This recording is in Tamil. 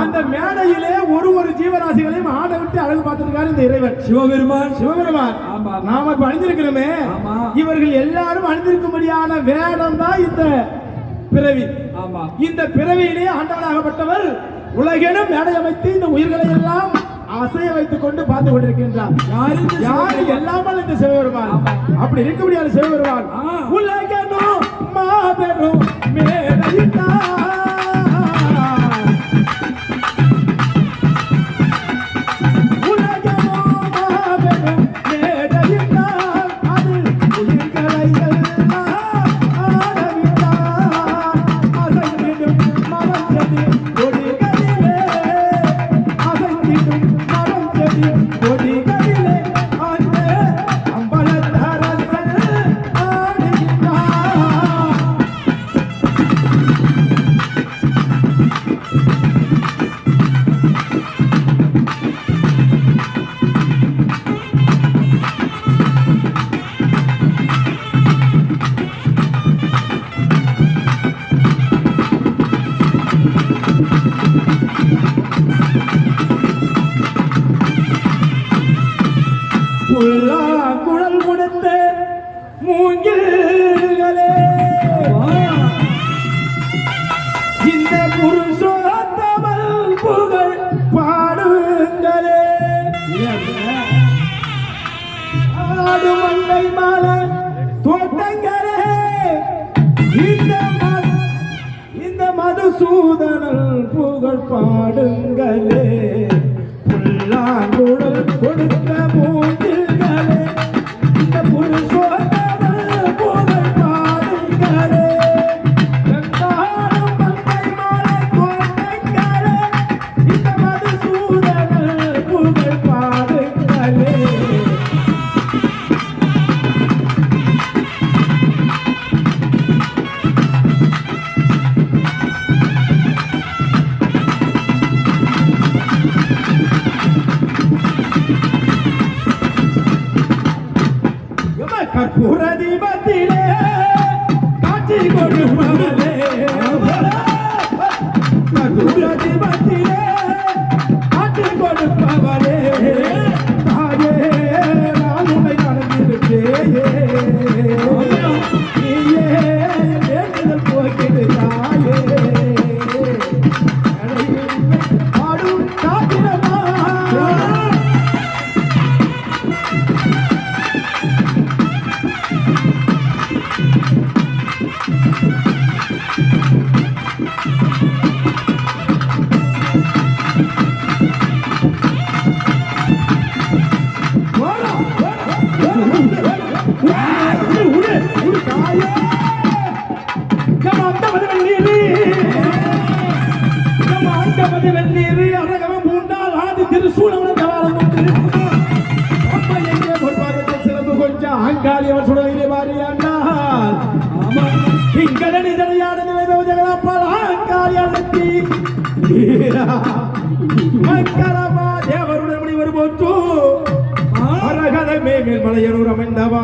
அந்த மேடையிலே ஒரு ஜீவராசிகளையும் ஆட விட்டு அழகு பார்த்திருக்காரு இந்த இறைவன் சிவபெருமான். நாம இப்ப அணிந்திருக்கிறோமே, இவர்கள் எல்லாரும் அணிந்திருக்கும்படியான வேடம் தான் இந்த பிறவி. இந்த பிறவியிலே ஆண்டவனாகப்பட்டவர் உலகெனும் மேடை அமைத்து இந்த உயிர்களை எல்லாம் அசைய வைத்துக் கொண்டு பார்த்து கொண்டிருக்கின்றார். யாரு எல்லாமல் இந்த சிவபெருமான். அப்படி இருக்க முடியாது சிவபெருமான் உலகெனும் மாபெரும் மேடையிட்டார். குழல் கொடுத்த மூங்கில்களே இந்த புருஷோத்தமல் புகழ் பாடுங்களே. ஆடு மண்டை மாலை தோட்டங்களே இந்த மதுசூதனல் புகழ் பாடுங்களே. புல்லாங்குழல் கொடுத்த மூங்கில் கற்பூர தீபத்திலே காட்சி கொடுப்பவளே, கற்பூர தீபத்திலே காட்சி கொடுப்பவளே, தாயே நான் உன்னை நடந்திருக்கேயே, நீயே வேண்டுதல் போக்கிடு தாயே, பாடும் காத்திரமா வெந்நீர் அரகவம் பூண்டால் ஆதி திருசூலம் சிறப்பு கொஞ்சம் அங்காளி அவர் சுடலிலே மாறியாண்டால் இங்கடனி ஜனையான நிலைப்பால் அங்காளியாளத்தி மக்களமா தேவருடன் முனிவர் போற்று அரகத மேல் மலையனூர் அமைந்தவா